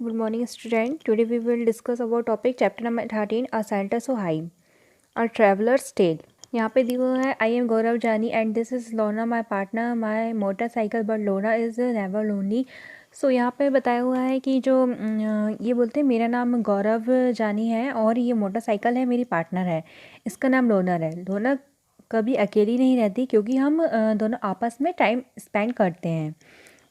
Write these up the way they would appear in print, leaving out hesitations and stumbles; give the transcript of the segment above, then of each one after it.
Good morning, student. Today we will discuss about topic chapter number 13, A Santa So High, A Traveler's Tale. यहाँ पे दिया हुआ है I am गौरव जानी and this is लोना my partner my motorcycle but लोना is never lonely. सो यहाँ पे बताया हुआ है कि जो ये बोलते हैं मेरा नाम गौरव जानी है और ये मोटरसाइकिल है, मेरी पार्टनर है, इसका नाम लोनर है। लोना कभी अकेली नहीं रहती क्योंकि हम दोनों आपस में टाइम स्पेंड करते हैं।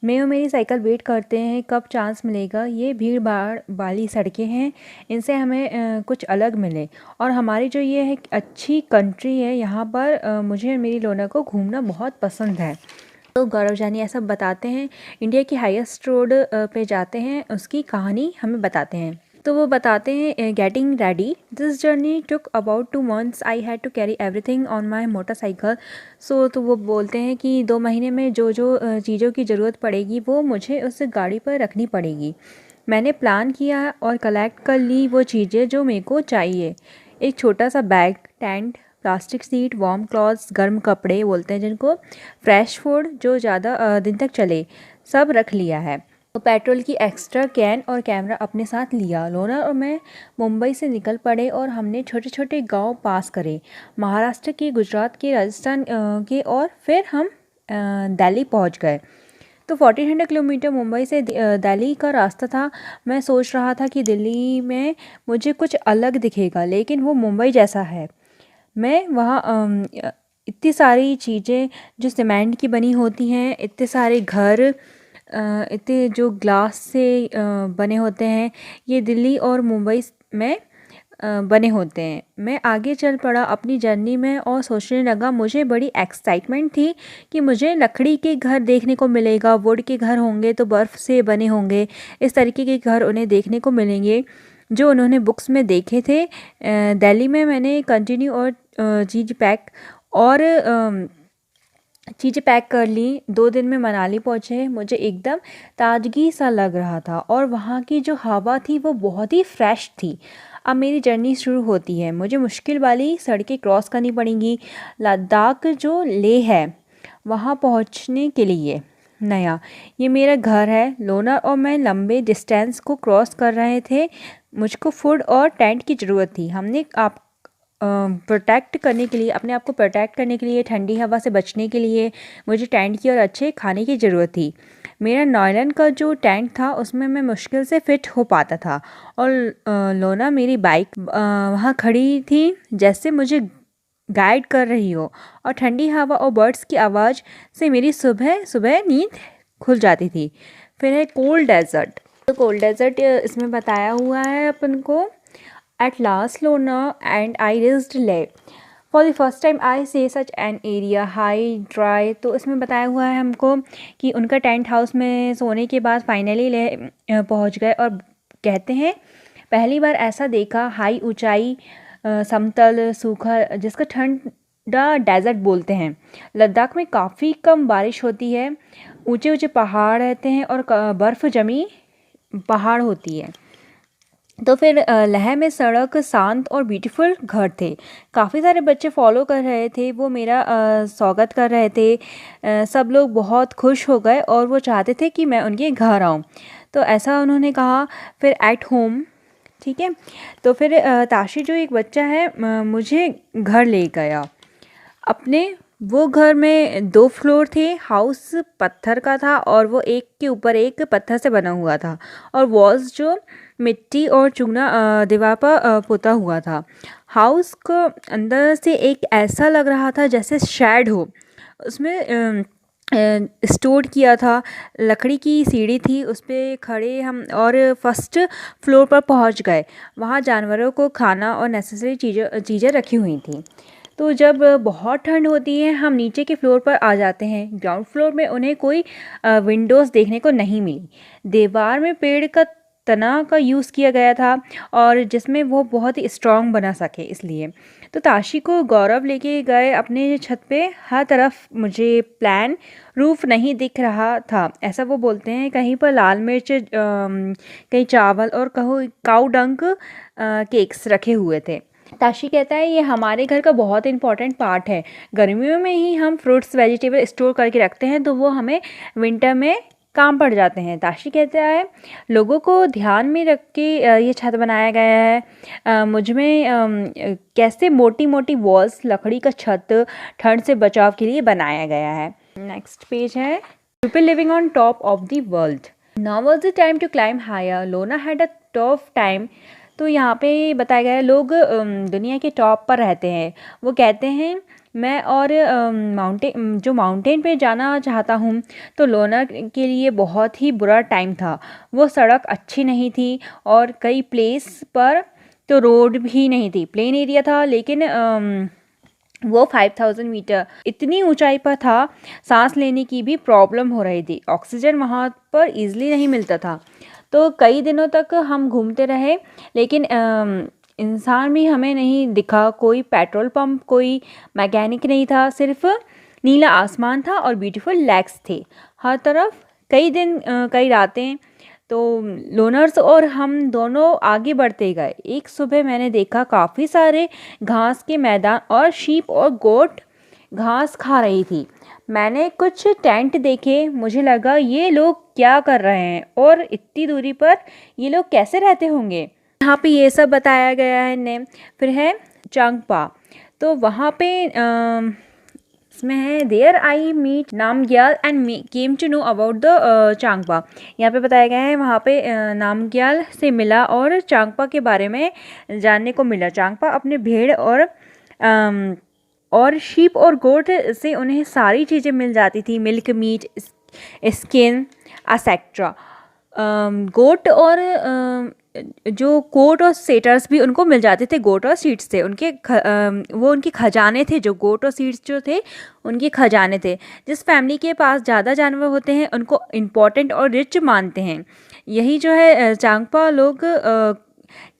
मैं और मेरी साइकिल वेट करते हैं कब चांस मिलेगा। ये भीड़ भाड़ वाली सड़कें हैं, इनसे हमें कुछ अलग मिले। और हमारी जो ये है अच्छी कंट्री है, यहाँ पर मुझे और मेरी लोना को घूमना बहुत पसंद है। तो गौरव जानी ऐसा बताते हैं, इंडिया की हाईएस्ट रोड पे जाते हैं, उसकी कहानी हमें बताते हैं। तो वो बताते हैं getting ready this journey took about 2 months I had to carry everything on my motorcycle. तो वो बोलते हैं कि 2 महीने में जो जो चीज़ों की ज़रूरत पड़ेगी वो मुझे उस गाड़ी पर रखनी पड़ेगी। मैंने प्लान किया और कलेक्ट कर ली वो चीज़ें जो मेरे को चाहिए। एक छोटा सा bag, tent, plastic sheet, warm clothes, गर्म कपड़े बोलते हैं जिनको, फ्रेश फूड जो ज़्यादा दिन तक चले, सब रख लिया है। तो पेट्रोल की एक्स्ट्रा कैन और कैमरा अपने साथ लिया। लोना और मैं मुंबई से निकल पड़े और हमने छोटे छोटे गांव पास करे, महाराष्ट्र के, गुजरात के, राजस्थान के, और फिर हम दिल्ली पहुंच गए। तो 1400 किलोमीटर मुंबई से दिल्ली का रास्ता था। मैं सोच रहा था कि दिल्ली में मुझे कुछ अलग दिखेगा, लेकिन वो मुंबई जैसा है। मैं वहाँ इतनी सारी चीज़ें जो सीमेंट की बनी होती हैं, इतने सारे घर, इतने जो ग्लास से बने होते हैं, ये दिल्ली और मुंबई में बने होते हैं। मैं आगे चल पड़ा अपनी जर्नी में और सोचने लगा, मुझे बड़ी एक्साइटमेंट थी कि मुझे लकड़ी के घर देखने को मिलेगा, वुड के घर होंगे तो बर्फ़ से बने होंगे, इस तरीके के घर उन्हें देखने को मिलेंगे जो उन्होंने बुक्स में देखे थे। दिल्ली में मैंने कंटिन्यू और चीज़ें पैक कर ली। 2 दिन में मनाली पहुँचे। मुझे एकदम ताजगी सा लग रहा था और वहाँ की जो हवा थी वो बहुत ही फ्रेश थी। अब मेरी जर्नी शुरू होती है। मुझे मुश्किल वाली सड़कें क्रॉस करनी पड़ेंगी। लद्दाख जो लेह है वहाँ पहुँचने के लिए नया ये मेरा घर है। लोना और मैं लंबे डिस्टेंस को क्रॉस कर रहे थे। मुझको फूड और टेंट की ज़रूरत थी। हमने प्रोटेक्ट करने के लिए, अपने आप को प्रोटेक्ट करने के लिए, ठंडी हवा से बचने के लिए मुझे टेंट की और अच्छे खाने की ज़रूरत थी। मेरा नायलॉन का जो टेंट था उसमें मैं मुश्किल से फिट हो पाता था और लोना मेरी बाइक वहाँ खड़ी थी जैसे मुझे गाइड कर रही हो, और ठंडी हवा और बर्ड्स की आवाज़ से मेरी सुबह सुबह नींद खुल जाती थी। फिर है कोल्ड डेजर्ट। तो कोल्ड डेजर्ट इसमें बताया हुआ है अपन को, At last, Lorna and I reached Leh. For the first time, I see such an area, high, dry. तो इसमें बताया हुआ है हमको कि उनका टेंट हाउस में सोने के बाद फाइनली लेह पहुंच गए और कहते हैं पहली बार ऐसा देखा, हाई ऊंचाई, समतल, सूखा, जिसका ठंडा डेजर्ट बोलते हैं। लद्दाख में काफ़ी कम बारिश होती है, ऊंचे ऊंचे पहाड़ रहते हैं और बर्फ़ जमी पहाड़ होती है। तो फिर लेह में सड़क शांत और ब्यूटीफुल घर थे। काफ़ी सारे बच्चे फॉलो कर रहे थे, वो मेरा स्वागत कर रहे थे। सब लोग बहुत खुश हो गए और वो चाहते थे कि मैं उनके घर आऊँ, तो ऐसा उन्होंने कहा। फिर एट होम, ठीक है। तो फिर ताशी जो एक बच्चा है मुझे घर ले गया अपने। वो घर में 2 फ्लोर थे। हाउस पत्थर का था और वो एक के ऊपर एक पत्थर से बना हुआ था, और वॉल्स जो मिट्टी और चूना दीवार पर पोता हुआ था। हाउस को अंदर से एक ऐसा लग रहा था जैसे शेड हो, उसमें स्टोर किया था। लकड़ी की सीढ़ी थी, उस पर खड़े हम और फर्स्ट फ्लोर पर पहुंच गए। वहाँ जानवरों को खाना और नेसेसरी चीज़ें रखी हुई थी। तो जब बहुत ठंड होती है हम नीचे के फ्लोर पर आ जाते हैं। ग्राउंड फ्लोर में उन्हें कोई विंडोज़ देखने को नहीं मिली। दीवार में पेड़ का तना का यूज़ किया गया था और जिसमें वो बहुत ही स्ट्रॉन्ग बना सके इसलिए। तो ताशी को गौरव लेके गए अपने छत पे। हर तरफ मुझे प्लान रूफ नहीं दिख रहा था, ऐसा वो बोलते हैं। कहीं पर लाल मिर्च, कहीं चावल और काऊ डंक केक्स रखे हुए थे। ताशी कहता है ये हमारे घर का बहुत इंपॉर्टेंट पार्ट है। गर्मियों में ही हम फ्रूट्स वेजिटेबल स्टोर करके रखते हैं, तो वो हमें विंटर में काम पड़ जाते हैं। ताशी कहता है लोगों को ध्यान में रख के ये छत बनाया गया है। मुझ में कैसे मोटी मोटी वॉल्स, लकड़ी का छत ठंड से बचाव के लिए बनाया गया है। नेक्स्ट पेज है people living on top of the world. Now was the time to climb higher, Lona had a tough time. तो यहाँ पे बताया गया है लोग दुनिया के टॉप पर रहते हैं। वो कहते हैं मैं और माउंटेन पे जाना चाहता हूँ। तो लोना के लिए बहुत ही बुरा टाइम था। वो सड़क अच्छी नहीं थी और कई प्लेस पर तो रोड भी नहीं थी, प्लेन एरिया था। लेकिन वो 5000 मीटर इतनी ऊंचाई पर था, सांस लेने की भी प्रॉब्लम हो रही थी। ऑक्सीजन वहाँ पर इजीली नहीं मिलता था। तो कई दिनों तक हम घूमते रहे, लेकिन इंसान भी हमें नहीं दिखा। कोई पेट्रोल पंप, कोई मैकेनिक नहीं था। सिर्फ नीला आसमान था और ब्यूटीफुल लेक्स थे हर तरफ। कई दिन कई रातें तो लोनर्स और हम दोनों आगे बढ़ते गए। एक सुबह मैंने देखा काफ़ी सारे घास के मैदान और शीप और गोट घास खा रही थी। मैंने कुछ टेंट देखे। मुझे लगा ये लोग क्या कर रहे हैं और इतनी दूरी पर ये लोग कैसे रहते होंगे। यहाँ पे ये सब बताया गया है ने। फिर है चांगपा। तो वहाँ पे इसमें है there I meet Namgyal and came to know about the Changpa. यहाँ पे बताया गया है वहाँ पे नामग्याल से मिला और चांगपा के बारे में जानने को मिला। चांगपा अपने भेड़ और शीप और गोट से उन्हें सारी चीज़ें मिल जाती थी, मिल्क, मीट, स्किन एक्सेट्रा। गोट और जो कोट और सेटर्स भी उनको मिल जाते थे गोट और सीड्स से। वो उनके खजाने थे। जो गोट और सीड्स जो थे उनके खजाने थे। जिस फैमिली के पास ज़्यादा जानवर होते हैं उनको इम्पॉर्टेंट और रिच मानते हैं। यही जो है चांगपा लोग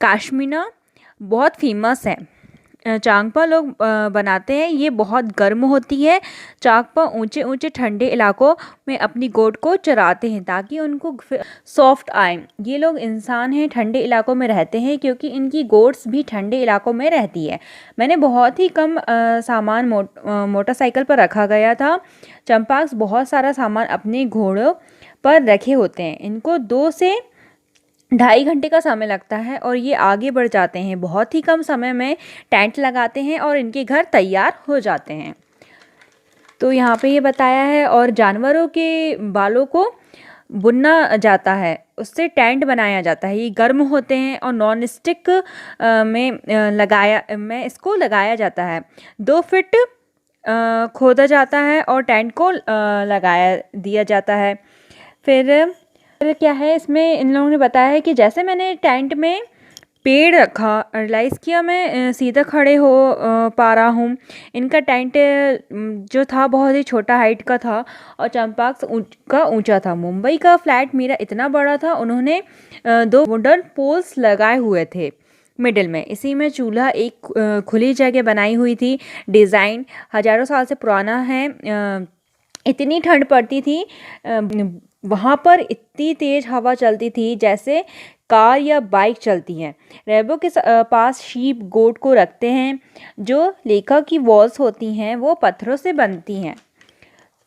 काश्मीना बहुत फेमस है। चांगपा लोग बनाते हैं। ये बहुत गर्म होती है। चांगपा ऊंचे ऊंचे ठंडे इलाकों में अपनी गोट को चराते हैं ताकि उनको सॉफ्ट आए। ये लोग इंसान हैं, ठंडे इलाकों में रहते हैं क्योंकि इनकी गोट्स भी ठंडे इलाकों में रहती है। मैंने बहुत ही कम सामान मोटरसाइकिल पर रखा गया था। चंपाक्स बहुत सारा सामान अपने घोड़ों पर रखे होते हैं। इनको 2 से 2.5 घंटे का समय लगता है और ये आगे बढ़ जाते हैं। बहुत ही कम समय में टेंट लगाते हैं और इनके घर तैयार हो जाते हैं। तो यहाँ पे ये बताया है और जानवरों के बालों को बुनना जाता है, उससे टेंट बनाया जाता है। ये गर्म होते हैं और नॉन स्टिक में इसको लगाया जाता है। 2 फीट खोदा जाता है और टेंट को लगाया दिया जाता है। फिर क्या है इसमें इन लोगों ने बताया है कि जैसे मैंने टेंट में पेड़ रखा, रियलाइज़ किया मैं सीधा खड़े हो पा रहा हूँ। इनका टेंट जो था बहुत ही छोटा हाइट का था और चंपाक्स का ऊंचा था। मुंबई का फ्लैट मेरा इतना बड़ा था। उन्होंने 2 वुडन पोल्स लगाए हुए थे मिडिल में। इसी में चूल्हा, एक खुली जगह बनाई हुई थी। डिज़ाइन हज़ारों साल से पुराना है। इतनी ठंड पड़ती थी वहाँ पर, इतनी तेज़ हवा चलती थी जैसे कार या बाइक चलती हैं। रेबो के पास शीप गोट को रखते हैं। जो लेखा की वॉल्स होती हैं वो पत्थरों से बनती हैं।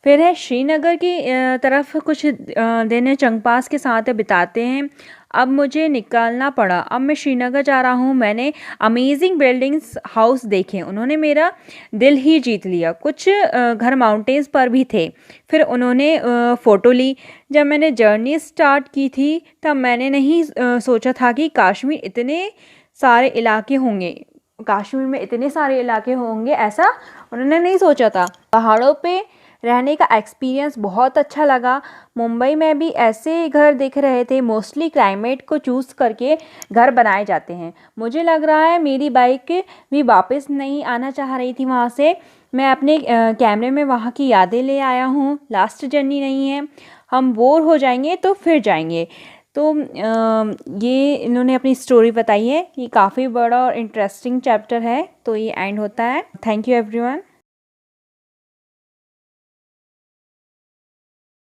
फिर है श्रीनगर की तरफ कुछ दिन चंगपास के साथ बिताते हैं। अब मुझे निकालना पड़ा। अब मैं श्रीनगर जा रहा हूँ। मैंने अमेजिंग बिल्डिंग्स, हाउस देखे। उन्होंने मेरा दिल ही जीत लिया। कुछ घर माउंटेन्स पर भी थे। फिर उन्होंने फ़ोटो ली। जब मैंने जर्नी स्टार्ट की थी तब मैंने नहीं सोचा था कि कश्मीर इतने सारे इलाके होंगे। कश्मीर में इतने सारे इलाके होंगे ऐसा उन्होंने नहीं सोचा था। पहाड़ों पे रहने का एक्सपीरियंस बहुत अच्छा लगा। मुंबई में भी ऐसे घर दिख रहे थे। मोस्टली क्लाइमेट को चूज़ करके घर बनाए जाते हैं। मुझे लग रहा है मेरी बाइक भी वापस नहीं आना चाह रही थी वहाँ से। मैं अपने कैमरे में वहाँ की यादें ले आया हूँ। लास्ट जर्नी नहीं है, हम बोर हो जाएंगे तो फिर जाएंगे। तो ये इन्होंने अपनी स्टोरी बताई है। ये काफ़ी बड़ा और इंटरेस्टिंग चैप्टर है। तो ये एंड होता है। Thank you everyone.